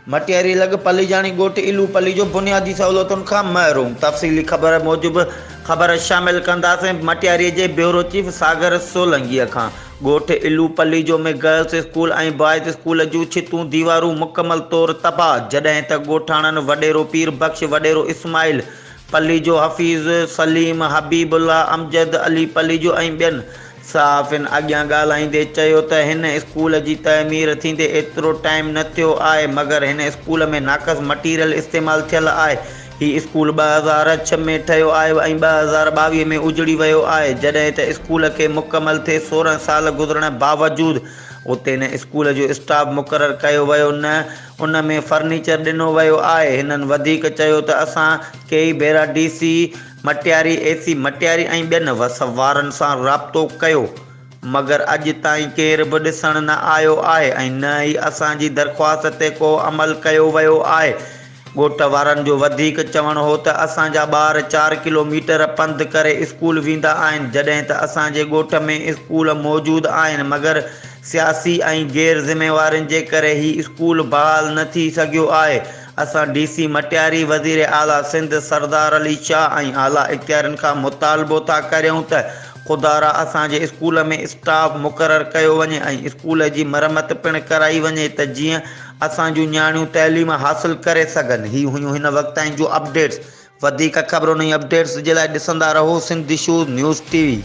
मटियारी लग पलीजानी ॻोठ इलूपली जो बुनियादी सहूलियतुनि खां महरूम। तफ़सीली ख़बर मूजिबि ख़बर शामिल कंदासीं मटियारी जे ब्यूरो चीफ सागर सोलंकीअ खां। ॻोठ इलूपली जो में गर्ल्स स्कूल ऐं बॉयज़ स्कूल जूं छितूं दीवारूं मुकमल तौरु तबाह, जॾहिं त ॻोठाणनि वॾेरो पीर बख़्श, वॾेरो इस्माइल पली जो, हफ़ीज़ सलीम, हबीबुल्ला, अमजद अली पली जो ऐं ॿियनि सहाफ़िन अॻियां ॻाल्हाईंदे चयो त हिन स्कूल जी तइमीर थींदे एतिरो टाइम न थियो आहे, मगर हिन स्कूल में नाक़स मटीरियल इस्तेमालु थियल आहे। हीउ स्कूल 2006 में ठहियो आहे ऐं 2022 में उजड़ी वियो आहे। जॾहिं त स्कूल खे मुकमल थिए 16 साल गुज़रण बावजूदि उते न स्कूल जो स्टाफ मुक़ररु कयो वियो, न उन में फर्नीचर ॾिनो वियो आहे। हिननि वधीक चयो त असां कई भेरा DC मटियारी, AC मटियारी ऐं ॿियनि वसब वारनि सां राब्तो कयो, मगर अॼु ताईं केर बि ॾिसण न आयो आहे ऐं न ई असांजी दरख़्वास्त ते को अमल कयो वियो आहे। ॻोठ वारनि जो वधीक चवणु हो त असांजा ॿार 4 किलोमीटर पंधु करे स्कूल वेंदा आहिनि, जॾहिं त असांजे ॻोठ में स्कूल मौजूदु आहिनि, मगर सियासी ऐं गैर ज़िम्मेवारनि जे करे ही स्कूल बहाल न थी सघियो आहे। असां DC मटियारी, वज़ीर आला सिंध सरदार अली शाह ऐं आला इख़्तियारनि खां मुतालबो था करियूं त ख़ुदारा असांजे स्कूल में स्टाफ मुक़ररु कयो वञे ऐं स्कूल जी मरम्मत पिणु कराई वञे त जीअं असांजूं नियाणियूं तइलीम हासिलु करे सघनि। ही हुयूं हिन वक़्त ताईं जूं अपडेट्स। वधीक ख़बरुनि ऐं अपडेट्स जे लाइ ॾिसंदा रहो सिंध इशूज़ न्यूज़ TV।